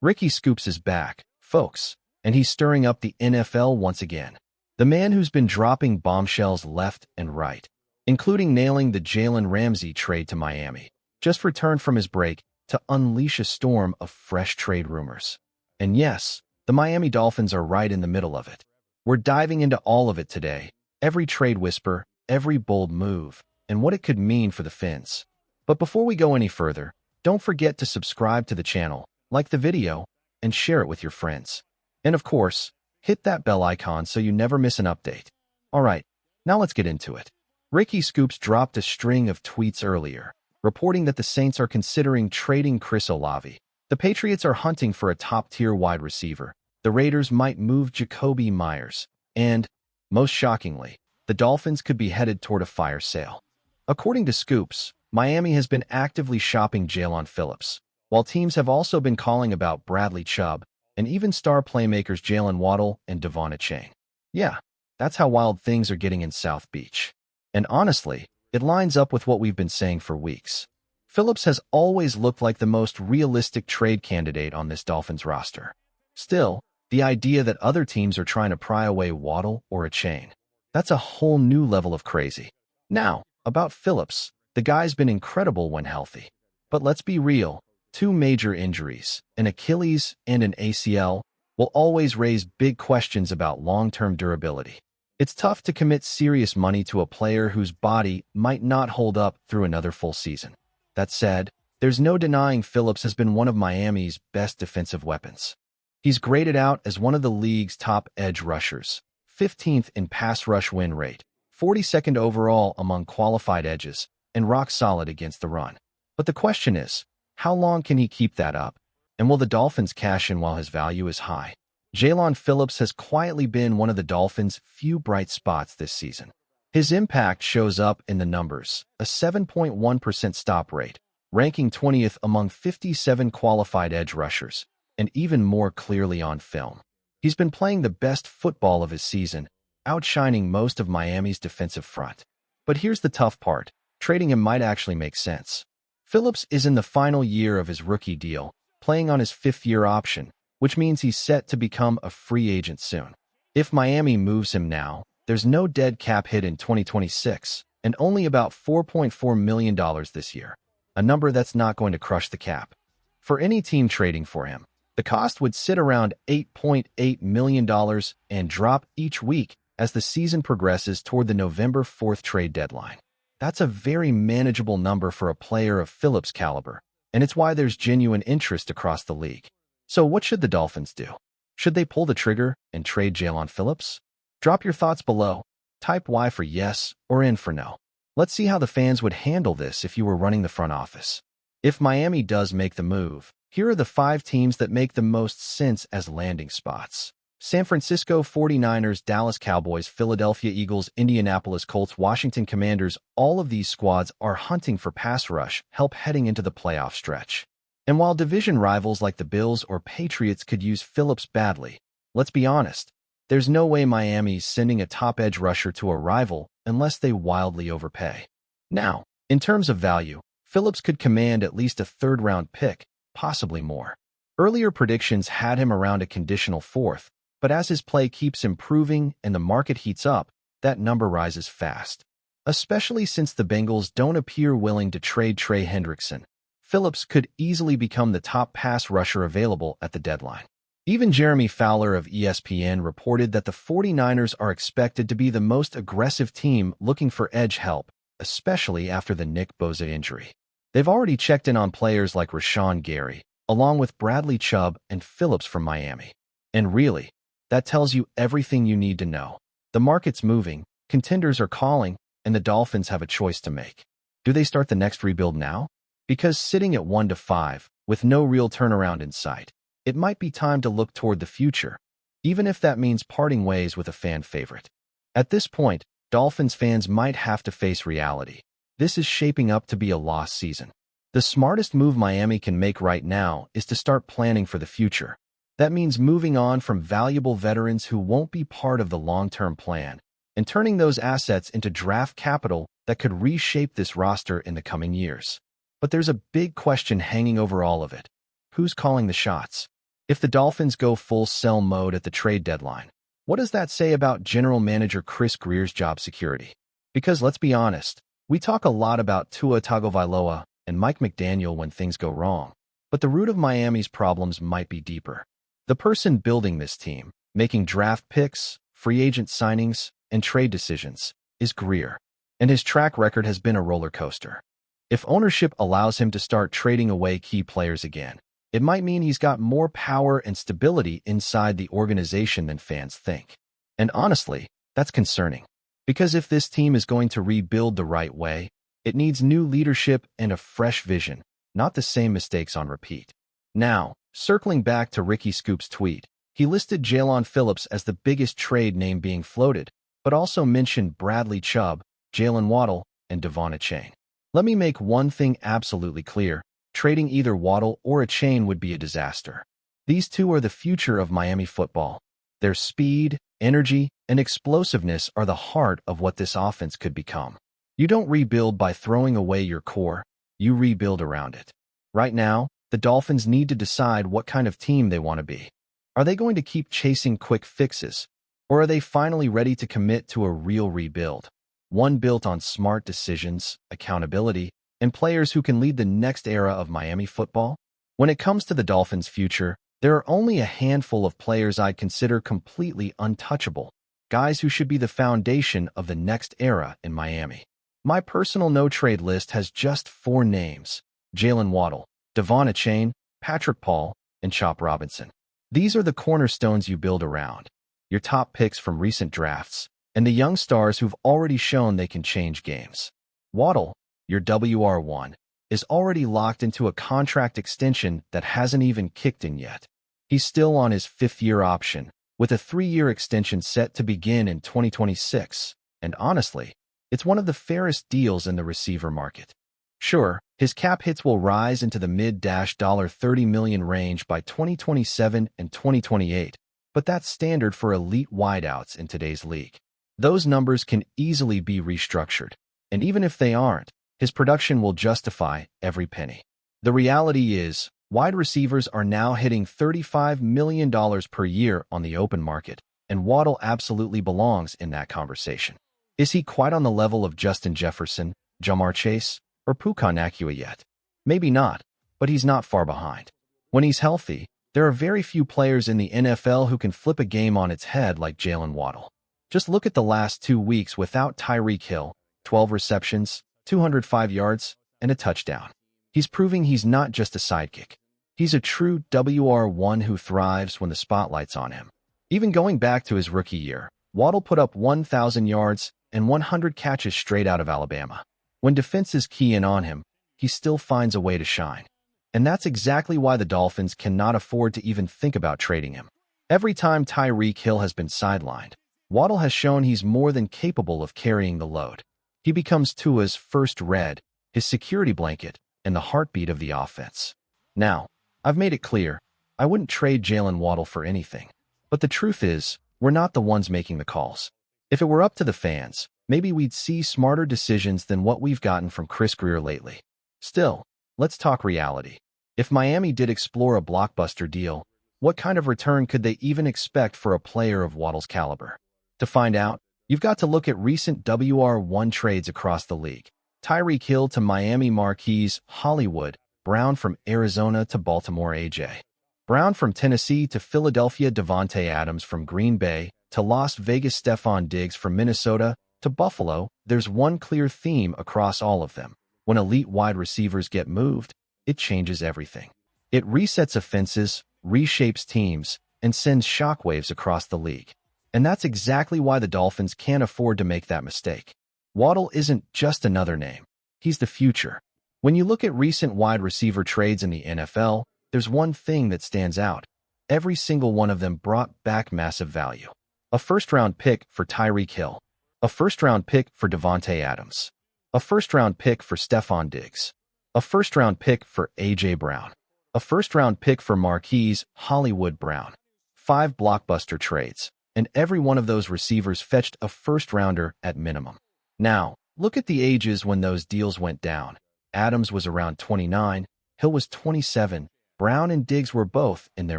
Ricky Scoops is back, folks, and he's stirring up the NFL once again. The man who's been dropping bombshells left and right, including nailing the Jalen Ramsey trade to Miami, just returned from his break to unleash a storm of fresh trade rumors. And yes, the Miami Dolphins are right in the middle of it. We're diving into all of it today, every trade whisper, every bold move, and what it could mean for the Fins. But before we go any further, don't forget to subscribe to the channel, like the video, and share it with your friends. And of course, hit that bell icon so you never miss an update. Alright, now let's get into it. Ricky Scoops dropped a string of tweets earlier, reporting that the Saints are considering trading Chris Olave. The Patriots are hunting for a top-tier wide receiver. The Raiders might move Jacoby Myers. And, most shockingly, the Dolphins could be headed toward a fire sale. According to Scoops, Miami has been actively shopping Jaylen Phillips, while teams have also been calling about Bradley Chubb and even star playmakers Jaylen Waddle and Devon Achane. Yeah, that's how wild things are getting in South Beach. And honestly, it lines up with what we've been saying for weeks. Phillips has always looked like the most realistic trade candidate on this Dolphins roster. Still, the idea that other teams are trying to pry away Waddle or Achane, that's a whole new level of crazy. Now, about Phillips, the guy's been incredible when healthy. But let's be real, two major injuries, an Achilles and an ACL, will always raise big questions about long-term durability. It's tough to commit serious money to a player whose body might not hold up through another full season. That said, there's no denying Phillips has been one of Miami's best defensive weapons. He's graded out as one of the league's top edge rushers, 15th in pass rush win rate, 42nd overall among qualified edges, and rock solid against the run. But the question is, how long can he keep that up? And will the Dolphins cash in while his value is high? Jaylen Phillips has quietly been one of the Dolphins' few bright spots this season. His impact shows up in the numbers, a 7.1% stop rate, ranking 20th among 57 qualified edge rushers, and even more clearly on film. He's been playing the best football of his season, outshining most of Miami's defensive front. But here's the tough part. Trading him might actually make sense. Phillips is in the final year of his rookie deal, playing on his fifth-year option, which means he's set to become a free agent soon. If Miami moves him now, there's no dead cap hit in 2026 and only about $4.4 million this year, a number that's not going to crush the cap. For any team trading for him, the cost would sit around $8.8 million and drop each week as the season progresses toward the November 4th trade deadline. That's a very manageable number for a player of Phillips' caliber, and it's why there's genuine interest across the league. So what should the Dolphins do? Should they pull the trigger and trade Jaylen Phillips? Drop your thoughts below. Type Y for yes or N for no. Let's see how the fans would handle this if you were running the front office. If Miami does make the move, here are the 5 teams that make the most sense as landing spots. San Francisco 49ers, Dallas Cowboys, Philadelphia Eagles, Indianapolis Colts, Washington Commanders. All of these squads are hunting for pass rush help heading into the playoff stretch. And while division rivals like the Bills or Patriots could use Phillips badly, let's be honest, there's no way Miami's sending a top edge rusher to a rival unless they wildly overpay. Now, in terms of value, Phillips could command at least a third-round pick, possibly more. Earlier predictions had him around a conditional 4th, but as his play keeps improving and the market heats up, that number rises fast. Especially since the Bengals don't appear willing to trade Trey Hendrickson, Phillips could easily become the top pass rusher available at the deadline. Even Jeremy Fowler of ESPN reported that the 49ers are expected to be the most aggressive team looking for edge help, especially after the Nick Bosa injury. They've already checked in on players like Rashawn Gary, along with Bradley Chubb and Phillips from Miami. And really, that tells you everything you need to know. The market's moving, contenders are calling, and the Dolphins have a choice to make. Do they start the next rebuild now? Because sitting at 1-5, with no real turnaround in sight, it might be time to look toward the future, even if that means parting ways with a fan favorite. At this point, Dolphins fans might have to face reality. This is shaping up to be a lost season. The smartest move Miami can make right now is to start planning for the future. That means moving on from valuable veterans who won't be part of the long-term plan and turning those assets into draft capital that could reshape this roster in the coming years. But there's a big question hanging over all of it. Who's calling the shots? If the Dolphins go full sell mode at the trade deadline, what does that say about general manager Chris Grier's job security? Because let's be honest, we talk a lot about Tua Tagovailoa and Mike McDaniel when things go wrong, but the root of Miami's problems might be deeper. The person building this team, making draft picks, free agent signings, and trade decisions, is Grier, and his track record has been a roller coaster. If ownership allows him to start trading away key players again, it might mean he's got more power and stability inside the organization than fans think. And honestly, that's concerning. Because if this team is going to rebuild the right way, it needs new leadership and a fresh vision, not the same mistakes on repeat. Now, circling back to Ricky Scoop's tweet, he listed Jaylen Phillips as the biggest trade name being floated, but also mentioned Bradley Chubb, Jaylen Waddle, and Devon Achane. Let me make one thing absolutely clear. Trading either Waddle or Achane would be a disaster. These two are the future of Miami football. Their speed, energy, and explosiveness are the heart of what this offense could become. You don't rebuild by throwing away your core, you rebuild around it. Right now, the Dolphins need to decide what kind of team they want to be. Are they going to keep chasing quick fixes, or are they finally ready to commit to a real rebuild? One built on smart decisions, accountability, and players who can lead the next era of Miami football? When it comes to the Dolphins' future, there are only a handful of players I'd consider completely untouchable, guys who should be the foundation of the next era in Miami. My personal no-trade list has just 4 names: Jaylen Waddle, Devon Achane, Patrick Paul, and Chop Robinson. These are the cornerstones you build around, your top picks from recent drafts, and the young stars who've already shown they can change games. Waddle, your WR1, is already locked into a contract extension that hasn't even kicked in yet. He's still on his 5th-year option, with a 3-year extension set to begin in 2026, and honestly, it's one of the fairest deals in the receiver market. Sure, his cap hits will rise into the mid-$30 million range by 2027 and 2028, but that's standard for elite wideouts in today's league. Those numbers can easily be restructured, and even if they aren't, his production will justify every penny. The reality is, wide receivers are now hitting $35 million per year on the open market, and Waddle absolutely belongs in that conversation. Is he quite on the level of Justin Jefferson, Ja'Marr Chase, or Puka Nacua yet? Maybe not, but he's not far behind. When he's healthy, there are very few players in the NFL who can flip a game on its head like Jaylen Waddle. Just look at the last 2 weeks without Tyreek Hill: 12 receptions, 205 yards, and a touchdown. He's proving he's not just a sidekick. He's a true WR1 who thrives when the spotlight's on him. Even going back to his rookie year, Waddle put up 1,000 yards and 100 catches straight out of Alabama. When defenses key in on him, he still finds a way to shine. And that's exactly why the Dolphins cannot afford to even think about trading him. Every time Tyreek Hill has been sidelined, Waddle has shown he's more than capable of carrying the load. He becomes Tua's first red, his security blanket, and the heartbeat of the offense. Now, I've made it clear, I wouldn't trade Jaylen Waddle for anything. But the truth is, we're not the ones making the calls. If it were up to the fans, maybe we'd see smarter decisions than what we've gotten from Chris Grier lately. Still, let's talk reality. If Miami did explore a blockbuster deal, what kind of return could they even expect for a player of Waddle's caliber? To find out, you've got to look at recent WR1 trades across the league. Tyreek Hill to Miami Marquise, Hollywood, Brown from Arizona to Baltimore A.J. Brown from Tennessee to Philadelphia, Davante Adams from Green Bay to Las Vegas, Stephon Diggs from Minnesota to Buffalo. There's one clear theme across all of them. When elite wide receivers get moved, it changes everything. It resets offenses, reshapes teams, and sends shockwaves across the league. And that's exactly why the Dolphins can't afford to make that mistake. Waddle isn't just another name. He's the future. When you look at recent wide receiver trades in the NFL, there's one thing that stands out. Every single one of them brought back massive value. A first-round pick for Tyreek Hill. A first-round pick for Davante Adams. A first-round pick for Stephon Diggs. A first-round pick for A.J. Brown. A first-round pick for Marquise Hollywood Brown. 5 blockbuster trades, and every one of those receivers fetched a first-rounder at minimum. Now, look at the ages when those deals went down. Adams was around 29, Hill was 27, Brown and Diggs were both in their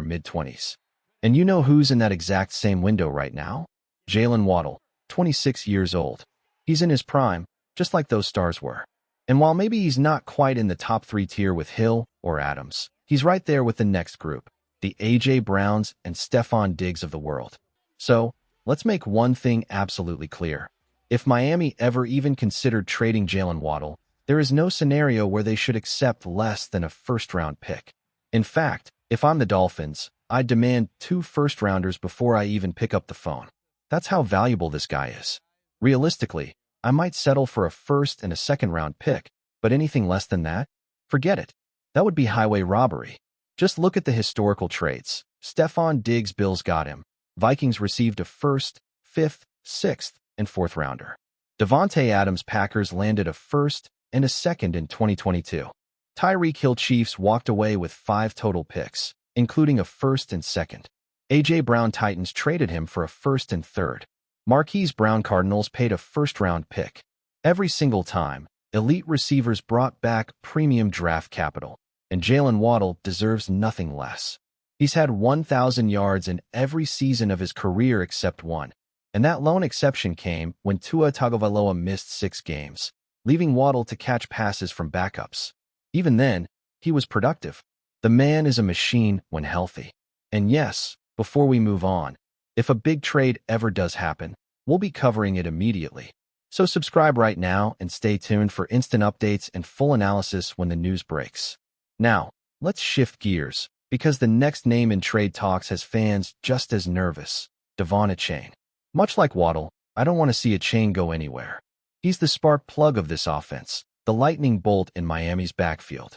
mid-20s. And you know who's in that exact same window right now? Jaylen Waddle, 26 years old. He's in his prime, just like those stars were. And while maybe he's not quite in the top 3 tier with Hill or Adams, he's right there with the next group, the A.J. Browns and Stefon Diggs of the world. So, let's make one thing absolutely clear. If Miami ever even considered trading Jaylen Waddle, there is no scenario where they should accept less than a first-round pick. In fact, if I'm the Dolphins, I'd demand 2 first-rounders before I even pick up the phone. That's how valuable this guy is. Realistically, I might settle for a first and a second-round pick, but anything less than that? Forget it. That would be highway robbery. Just look at the historical trades. Stefon Diggs, Bills got him. Vikings received a first, fifth, sixth, and fourth rounder. Davante Adams, Packers landed a first and a second in 2022. Tyreek Hill, Chiefs walked away with 5 total picks, including a first and second. A.J. Brown, Titans traded him for a first and third. Marquise Brown, Cardinals paid a first-round pick. Every single time, elite receivers brought back premium draft capital, and Jaylen Waddle deserves nothing less. He's had 1,000 yards in every season of his career except one, and that lone exception came when Tua Tagovailoa missed 6 games, leaving Waddle to catch passes from backups. Even then, he was productive. The man is a machine when healthy. And yes, before we move on, if a big trade ever does happen, we'll be covering it immediately. So subscribe right now and stay tuned for instant updates and full analysis when the news breaks. Now, let's shift gears, because the next name in trade talks has fans just as nervous, Devon Achane. Much like Waddle, I don't want to see Achane go anywhere. He's the spark plug of this offense, the lightning bolt in Miami's backfield.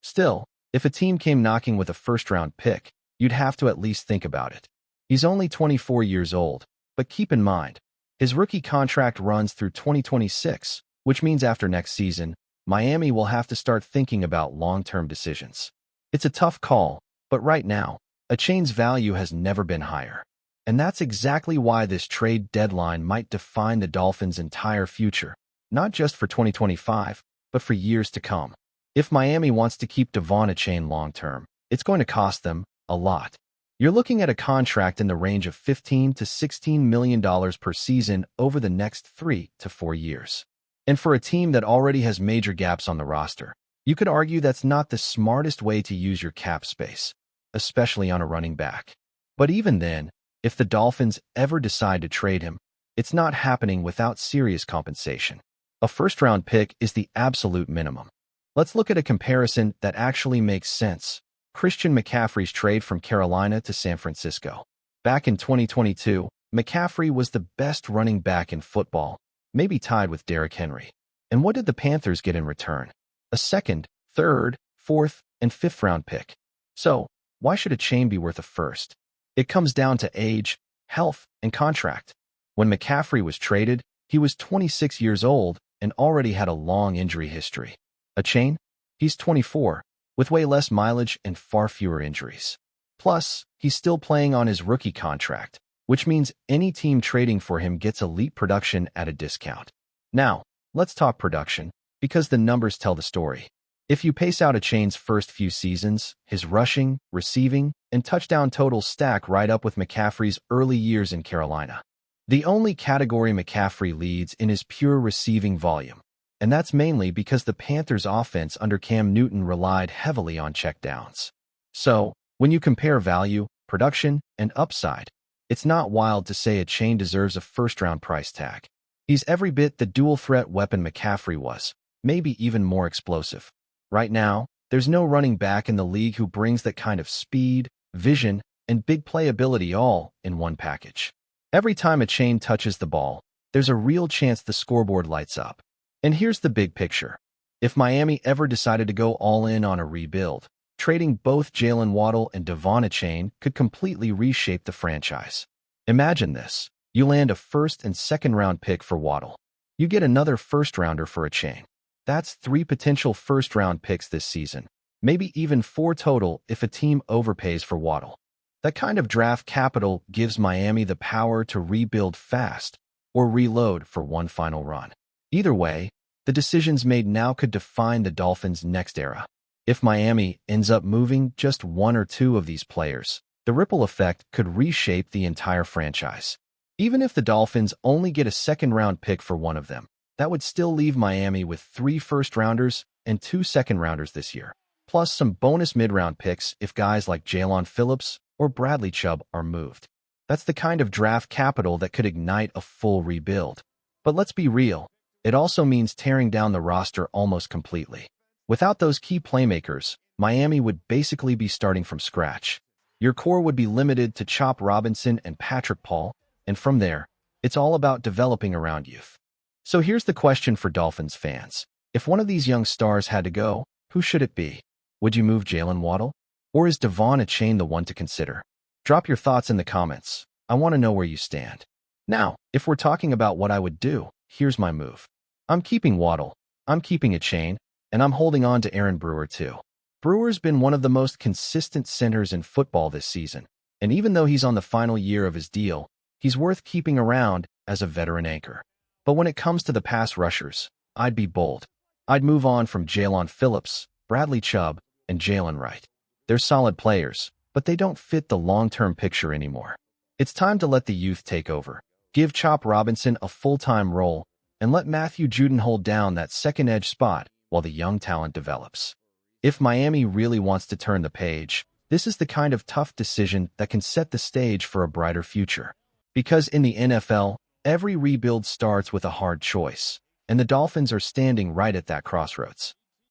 Still, if a team came knocking with a first-round pick, you'd have to at least think about it. He's only 24 years old, but keep in mind, his rookie contract runs through 2026, which means after next season, Miami will have to start thinking about long-term decisions. It's a tough call, but right now, Achane's value has never been higher. And that's exactly why this trade deadline might define the Dolphins' entire future, not just for 2025, but for years to come. If Miami wants to keep Devon Achane long-term, it's going to cost them a lot. You're looking at a contract in the range of $15 to $16 million per season over the next 3 to 4 years. And for a team that already has major gaps on the roster, you could argue that's not the smartest way to use your cap space, especially on a running back. But even then, if the Dolphins ever decide to trade him, it's not happening without serious compensation. A first-round pick is the absolute minimum. Let's look at a comparison that actually makes sense. Christian McCaffrey's trade from Carolina to San Francisco. Back in 2022, McCaffrey was the best running back in football, maybe tied with Derrick Henry. And what did the Panthers get in return? A second, third, fourth, and fifth-round pick. So, why should Achane be worth a first? It comes down to age, health, and contract. When McCaffrey was traded, he was 26 years old and already had a long injury history. Achane? He's 24, with way less mileage and far fewer injuries. Plus, he's still playing on his rookie contract, which means any team trading for him gets elite production at a discount. Now, let's talk production, because the numbers tell the story. If you pace out Achane's first few seasons, his rushing, receiving, and touchdown totals stack right up with McCaffrey's early years in Carolina. The only category McCaffrey leads in is pure receiving volume, and that's mainly because the Panthers' offense under Cam Newton relied heavily on checkdowns. So, when you compare value, production, and upside, it's not wild to say Achane deserves a first-round price tag. He's every bit the dual-threat weapon McCaffrey was, maybe even more explosive. Right now, there's no running back in the league who brings that kind of speed, vision, and big playability all in one package. Every time Achane touches the ball, there's a real chance the scoreboard lights up. And here's the big picture. If Miami ever decided to go all in on a rebuild, trading both Jaylen Waddle and Devon Achane could completely reshape the franchise. Imagine this. You land a first and second-round pick for Waddle. You get another first-rounder for Achane. That's 3 potential first-round picks this season, maybe even 4 total if a team overpays for Waddle. That kind of draft capital gives Miami the power to rebuild fast or reload for one final run. Either way, the decisions made now could define the Dolphins' next era. If Miami ends up moving just one or two of these players, the ripple effect could reshape the entire franchise. Even if the Dolphins only get a second-round pick for one of them, that would still leave Miami with 3 first-rounders and 2 second-rounders this year, plus some bonus mid-round picks if guys like Jaylen Phillips or Bradley Chubb are moved. That's the kind of draft capital that could ignite a full rebuild. But let's be real, it also means tearing down the roster almost completely. Without those key playmakers, Miami would basically be starting from scratch. Your core would be limited to Chop Robinson and Patrick Paul, and from there, it's all about developing around youth. So here's the question for Dolphins fans. If one of these young stars had to go, who should it be? Would you move Jaylen Waddle? Or is Devon Achane the one to consider? Drop your thoughts in the comments. I want to know where you stand. Now, if we're talking about what I would do, here's my move. I'm keeping Waddle, I'm keeping Achane, and I'm holding on to Aaron Brewer too. Brewer's been one of the most consistent centers in football this season, and even though he's on the final year of his deal, he's worth keeping around as a veteran anchor. But when it comes to the pass rushers, I'd be bold. I'd move on from Jaylen Phillips, Bradley Chubb, and Jaylen Wright. They're solid players, but they don't fit the long-term picture anymore. It's time to let the youth take over. Give Chop Robinson a full-time role, and let Matthew Judon hold down that second edge spot while the young talent develops. If Miami really wants to turn the page, this is the kind of tough decision that can set the stage for a brighter future. Because in the NFL, every rebuild starts with a hard choice, and the Dolphins are standing right at that crossroads.